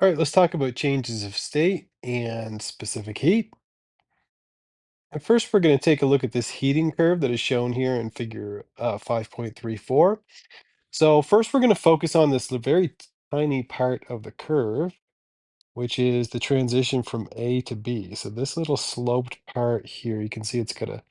All right, let's talk about changes of state and specific heat. And first, we're going to take a look at this heating curve that is shown here in figure 5.34. So first, we're going to focus on this very tiny part of the curve, which is the transition from A to B. So this little sloped part here, you can see it's got a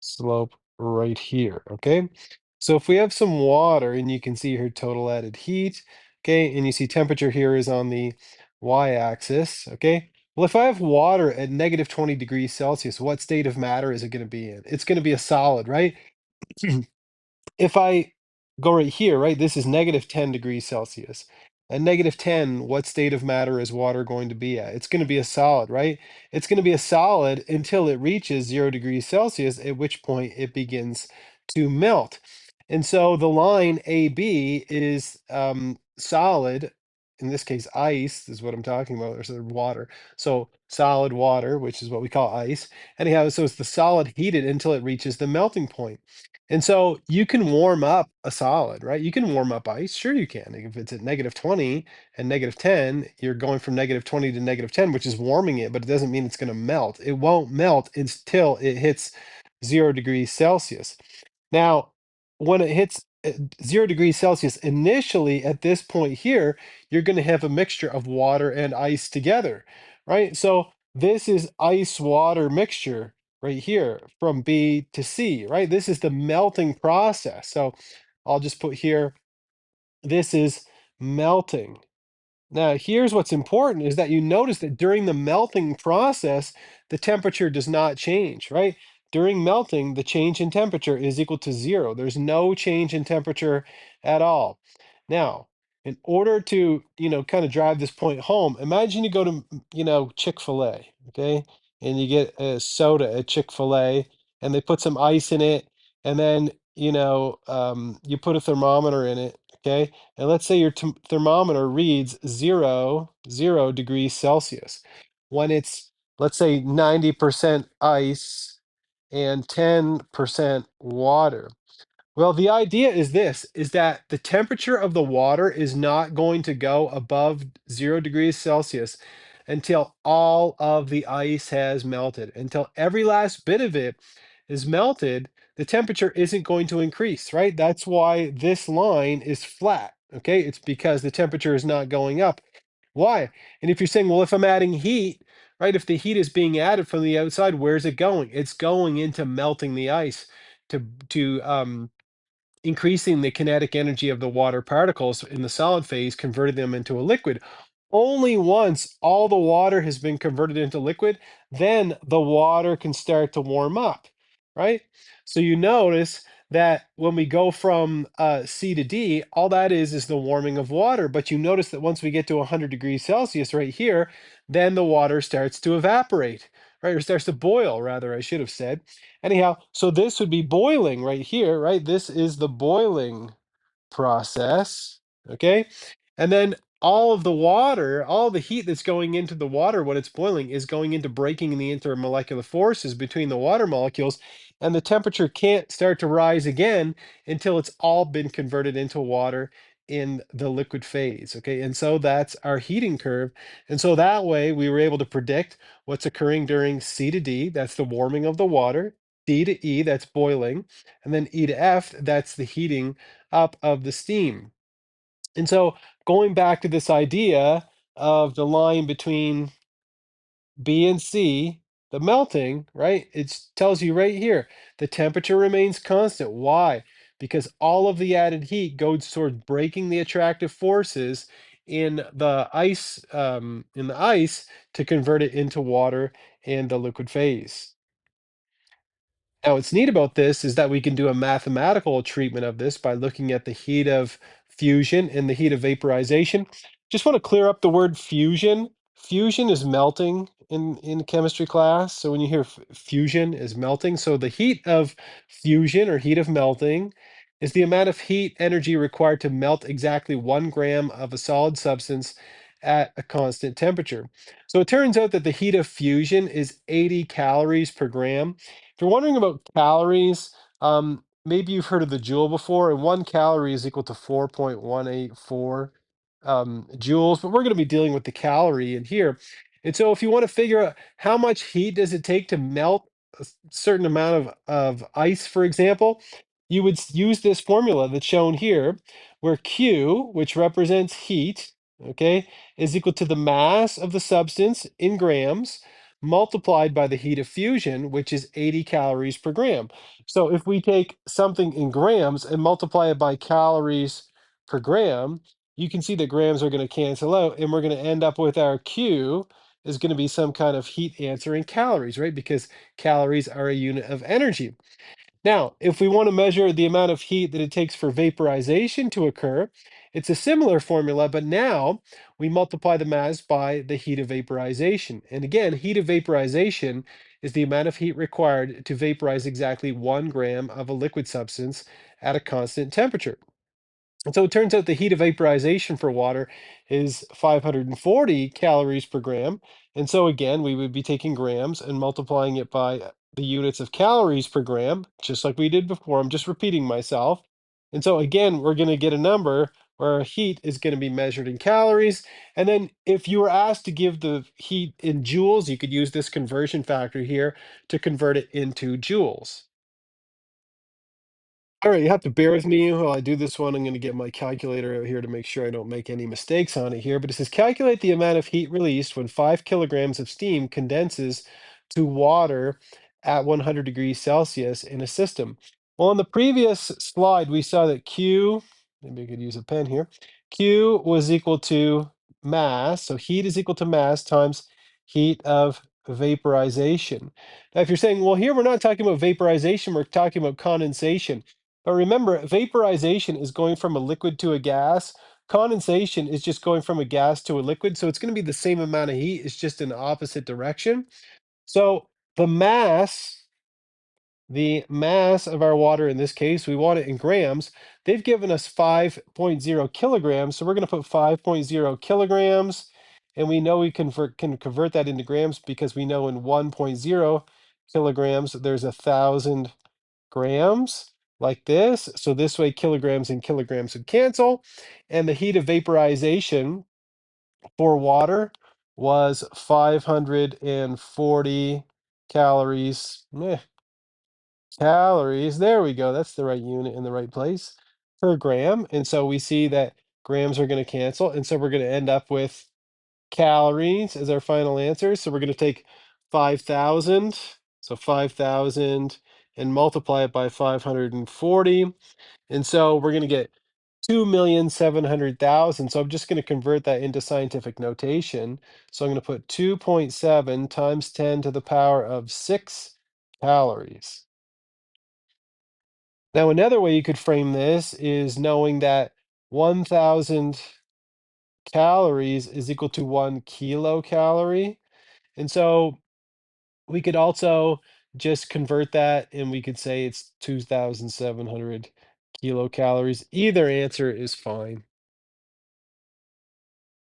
slope right here, okay? So if we have some water and you can see here total added heat, okay, and you see temperature here is on the y-axis, okay? Well, if I have water at negative 20 degrees Celsius, what state of matter is it going to be in? It's going to be a solid, right? If I go right here, right, this is negative 10 degrees Celsius. At negative 10, what state of matter is water going to be at? It's going to be a solid, right? It's going to be a solid until it reaches 0 degrees Celsius, at which point it begins to melt. And so the line AB is solid, in this case, ice is what I'm talking about, or sort of water. So solid water, which is what we call ice. Anyhow, so it's the solid heated until it reaches the melting point. And so you can warm up a solid, right? You can warm up ice. Sure, you can. If it's at negative 20 and negative 10, you're going from negative 20 to negative 10, which is warming it, but it doesn't mean it's going to melt. It won't melt until it hits 0 degrees Celsius. Now, when it hits 0 degrees Celsius, initially at this point here, you're going to have a mixture of water and ice together, right? So this is ice water mixture right here from B to C, right? This is the melting process. So I'll just put here, this is melting. Now, here's what's important is that you notice that during the melting process, the temperature does not change, right? During melting, the change in temperature is equal to 0. There's no change in temperature at all. Now, in order to, kind of drive this point home, imagine you go to, Chick-fil-A, okay? And you get a soda at Chick-fil-A and they put some ice in it and then, you put a thermometer in it, okay? And let's say your thermometer reads zero degrees Celsius. When it's, let's say, 90% ice and 10% water. Well, the idea is this, is that the temperature of the water is not going to go above 0 degrees Celsius until all of the ice has melted. Until every last bit of it is melted, the temperature isn't going to increase, right? That's why this line is flat, okay? It's because the temperature is not going up. Why? And if you're saying, well, if I'm adding heat, right, if the heat is being added from the outside, where's it going? It's going into melting the ice to increasing the kinetic energy of the water particles in the solid phase, converting them into a liquid. Only once all the water has been converted into liquid, then the water can start to warm up, right? So you notice that when we go from C to D, all that is the warming of water. But you notice that once we get to 100 degrees Celsius right here, then the water starts to evaporate, right? Or starts to boil, rather, I should have said. Anyhow, so this would be boiling right here, right? This is the boiling process, okay? And then all of the water, all the heat that's going into the water when it's boiling is going into breaking the intermolecular forces between the water molecules, and the temperature can't start to rise again until it's all been converted into water in the liquid phase, okay? And so that's our heating curve. And so that way we were able to predict what's occurring during C to D, that's the warming of the water, D to E, that's boiling, and then E to F, that's the heating up of the steam. And so going back to this idea of the line between B and C, the melting, right? It tells you right here, the temperature remains constant. Why? Because all of the added heat goes toward breaking the attractive forces in the ice to convert it into water in the liquid phase. Now, what's neat about this is that we can do a mathematical treatment of this by looking at the heat of fusion and the heat of vaporization. Just want to clear up the word fusion. Fusion is melting in chemistry class. So when you hear fusion is melting, so the heat of fusion or heat of melting is the amount of heat energy required to melt exactly 1 gram of a solid substance at a constant temperature. So it turns out that the heat of fusion is 80 calories per gram. If you're wondering about calories, maybe you've heard of the joule before, and 1 calorie is equal to 4.184 joules, but we're going to be dealing with the calorie in here. And so if you want to figure out how much heat does it take to melt a certain amount of ice, for example, you would use this formula that's shown here, where Q, which represents heat, okay, is equal to the mass of the substance in grams multiplied by the heat of fusion, which is 80 calories per gram. So if we take something in grams and multiply it by calories per gram, you can see that grams are going to cancel out, and we're going to end up with our Q is going to be some kind of heat answer in calories, right? Because calories are a unit of energy. Now, if we want to measure the amount of heat that it takes for vaporization to occur, it's a similar formula, but now we multiply the mass by the heat of vaporization. And again, heat of vaporization is the amount of heat required to vaporize exactly 1 gram of a liquid substance at a constant temperature. And so it turns out the heat of vaporization for water is 540 calories per gram. And so again, we would be taking grams and multiplying it by the units of calories per gram, just like we did before. I'm just repeating myself. And so again, we're going to get a number where our heat is going to be measured in calories. And then if you were asked to give the heat in joules, you could use this conversion factor here to convert it into joules. All right, you have to bear with me while I do this one. I'm going to get my calculator out here to make sure I don't make any mistakes on it here. But it says calculate the amount of heat released when 5 kilograms of steam condenses to water at 100 degrees Celsius in a system. Well, on the previous slide, we saw that Q, maybe I could use a pen here, Q was equal to mass. So heat is equal to mass times heat of vaporization. Now, if you're saying, well, here we're not talking about vaporization, we're talking about condensation. But remember, vaporization is going from a liquid to a gas. Condensation is just going from a gas to a liquid. So it's going to be the same amount of heat, it's just in the opposite direction. So the mass of our water in this case, we want it in grams. They've given us 5.0 kilograms. So we're going to put 5.0 kilograms. And we know we can convert that into grams because we know in 1.0 kilograms, there's 1,000 grams like this. So this way kilograms and kilograms would cancel. And the heat of vaporization for water was 540 calories. Calories. There we go. That's the right unit in the right place per gram. And so we see that grams are going to cancel. And so we're going to end up with calories as our final answer. So we're going to take 5,000. So 5,000 and multiply it by 540. And so we're going to get 2,700,000. So I'm just going to convert that into scientific notation. So I'm going to put 2.7 times 10 to the power of 6 calories. Now, another way you could frame this is knowing that 1,000 calories is equal to 1 kilocalorie. And so we could also just convert that and we could say it's 2,700 kilocalories. Either answer is fine.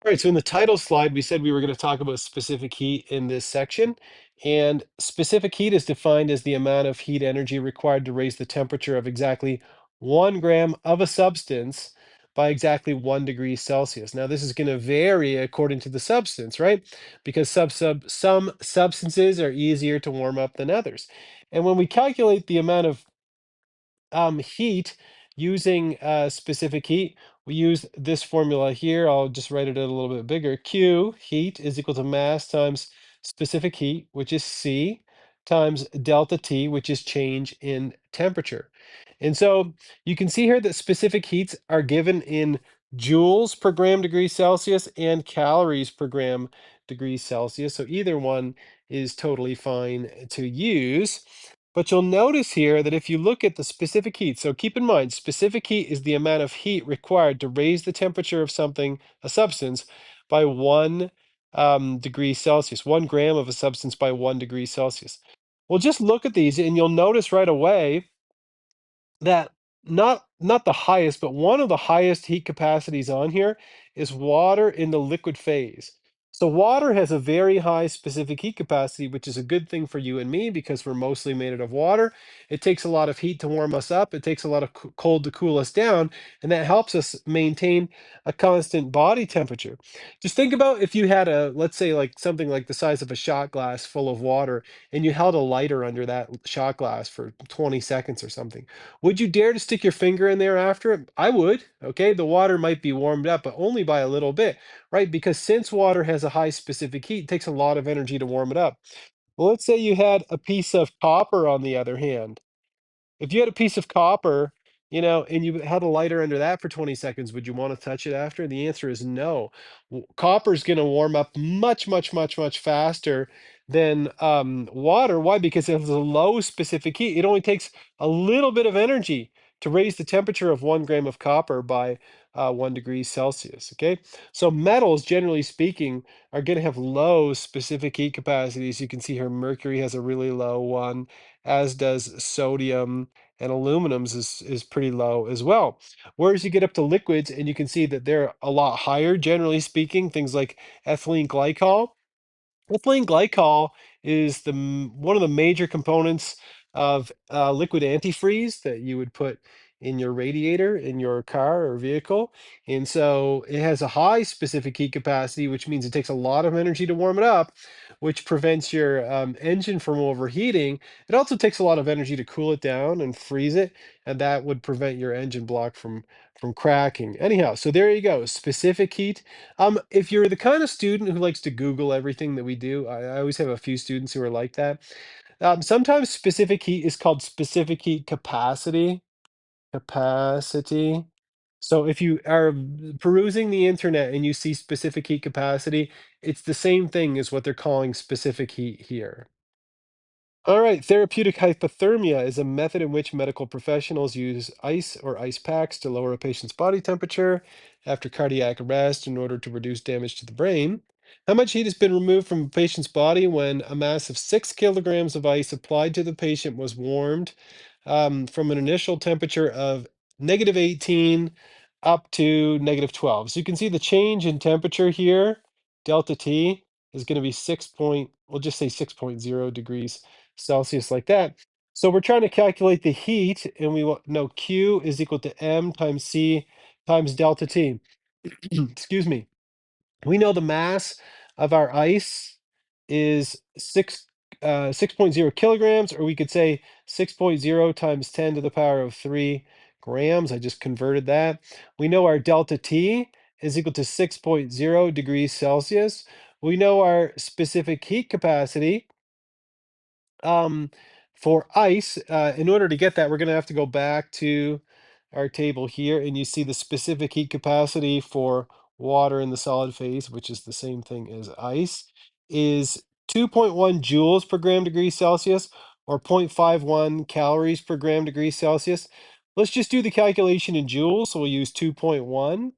All right, so in the title slide, we said we were going to talk about specific heat in this section. And specific heat is defined as the amount of heat energy required to raise the temperature of exactly 1 gram of a substance by exactly 1 degree Celsius. Now, this is going to vary according to the substance, right? Because some substances are easier to warm up than others. And when we calculate the amount of heat using specific heat, we use this formula here. I'll just write it out a little bit bigger. Q, heat, is equal to mass times specific heat, which is C, times delta T, which is change in temperature. And so you can see here that specific heats are given in joules per gram degree Celsius and calories per gram degree Celsius. So either one is totally fine to use. But you'll notice here that if you look at the specific heat, so keep in mind, specific heat is the amount of heat required to raise the temperature of something, a substance, by 1 degree Celsius, 1 gram of a substance by 1 degree Celsius. Well, just look at these and you'll notice right away that not the highest, but one of the highest heat capacities on here is water in the liquid phase. So water has a very high specific heat capacity, which is a good thing for you and me because we're mostly made out of water. It takes a lot of heat to warm us up. It takes a lot of cold to cool us down, and that helps us maintain a constant body temperature. Just think about if you had a, let's say, like something like the size of a shot glass full of water, and you held a lighter under that shot glass for 20 seconds or something. Would you dare to stick your finger in there after it? I would. Okay, the water might be warmed up, but only by a little bit, right? Because since water has a high specific heat, it takes a lot of energy to warm it up. Well, let's say you had a piece of copper on the other hand. If you had a piece of copper, and you had a lighter under that for 20 seconds, would you want to touch it after? The answer is no. Copper is going to warm up much, much, much, much faster than water. Why? Because it has a low specific heat. It only takes a little bit of energy to raise the temperature of 1 gram of copper by 1 degree Celsius. Okay. So metals, generally speaking, are going to have low specific heat capacities. You can see here mercury has a really low one, as does sodium, and aluminum's is pretty low as well. Whereas you get up to liquids and you can see that they're a lot higher, generally speaking, things like ethylene glycol. Ethylene glycol is one of the major components of liquid antifreeze that you would put in your radiator in your car or vehicle. And so it has a high specific heat capacity, which means it takes a lot of energy to warm it up, which prevents your engine from overheating. It also takes a lot of energy to cool it down and freeze it, and that would prevent your engine block from cracking. Anyhow, so there you go. Specific heat, if you're the kind of student who likes to Google everything that we do, I always have a few students who are like that. Sometimes specific heat is called specific heat capacity. Capacity. So if you are perusing the internet and you see specific heat capacity, it's the same thing as what they're calling specific heat here. All right, therapeutic hypothermia is a method in which medical professionals use ice or ice packs to lower a patient's body temperature after cardiac arrest in order to reduce damage to the brain. How much heat has been removed from a patient's body when a mass of 6 kilograms of ice applied to the patient was warmed from an initial temperature of -18 up to -12? So you can see the change in temperature here, delta T, is going to be we'll just say 6.0 degrees Celsius like that. So we're trying to calculate the heat, and we want know Q is equal to M times C times delta T. Excuse me. We know the mass of our ice is 6.0 kilograms, or we could say 6.0 times 10 to the power of 3 grams. I just converted that. We know our delta T is equal to 6.0 degrees Celsius. We know our specific heat capacity um, for ice. In order to get that, we're going to have to go back to our table here, and you see the specific heat capacity for water in the solid phase, which is the same thing as ice, is 2.1 joules per gram degree Celsius, or 0.51 calories per gram degree Celsius. Let's just do the calculation in joules. So we'll use 2.1.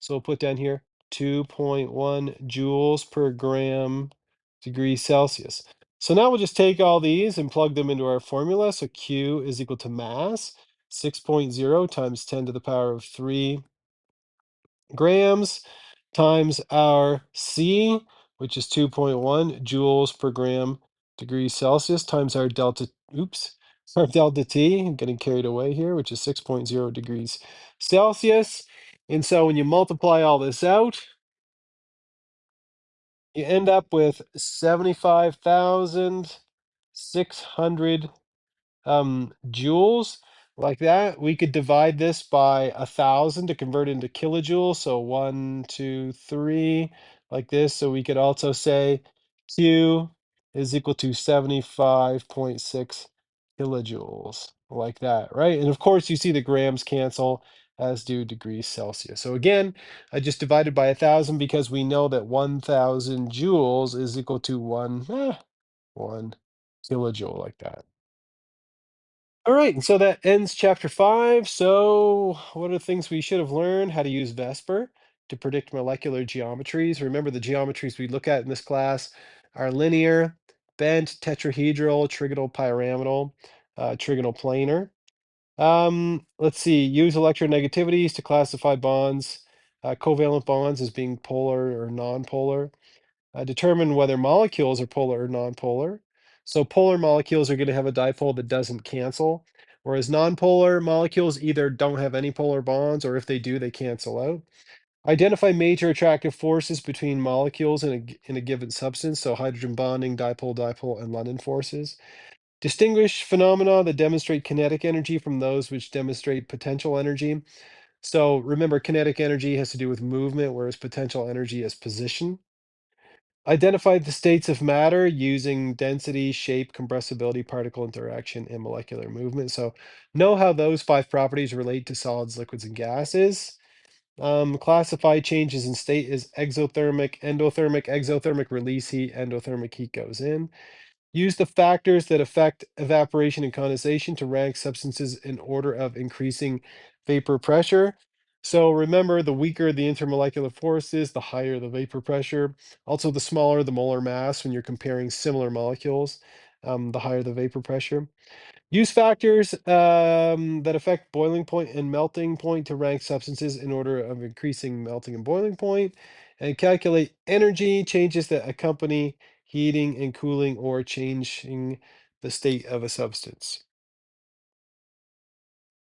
So we'll put down here 2.1 joules per gram degree Celsius. So now we'll just take all these and plug them into our formula. So Q is equal to mass, 6.0 times 10 to the power of 3 grams, times our C, which is 2.1 joules per gram degrees Celsius, times our delta, oops, our delta T, I'm getting carried away here, which is 6.0 degrees Celsius. And so when you multiply all this out, you end up with 75,600 joules, like that. We could divide this by 1,000 to convert into kilojoules. So 1, 2, 3, like this. So we could also say Q is equal to 75.6 kilojoules, like that, right? And of course, you see the grams cancel, as do degrees Celsius. So again, I just divided by 1,000 because we know that 1,000 joules is equal to one kilojoule, like that. All right, and so that ends chapter 5. So, what are the things we should have learned? How to use Vesper to predict molecular geometries. Remember, the geometries we look at in this class are linear, bent, tetrahedral, trigonal, pyramidal, trigonal planar. Let's see, use electronegativities to classify bonds, covalent bonds as being polar or nonpolar. Determine whether molecules are polar or nonpolar. So polar molecules are going to have a dipole that doesn't cancel, whereas nonpolar molecules either don't have any polar bonds, or if they do, they cancel out. Identify major attractive forces between molecules in a given substance, so hydrogen bonding, dipole, and London forces. Distinguish phenomena that demonstrate kinetic energy from those which demonstrate potential energy. So remember, kinetic energy has to do with movement, whereas potential energy is position. Identify the states of matter using density, shape, compressibility, particle interaction, and molecular movement. So know how those five properties relate to solids, liquids, and gases. Classify changes in state as exothermic, endothermic. Exothermic release heat, endothermic heat goes in. Use the factors that affect evaporation and condensation to rank substances in order of increasing vapor pressure. So remember, the weaker the intermolecular force is, the higher the vapor pressure. Also, the smaller the molar mass when you're comparing similar molecules, the higher the vapor pressure. Use factors that affect boiling point and melting point to rank substances in order of increasing melting and boiling point, and calculate energy changes that accompany heating and cooling or changing the state of a substance.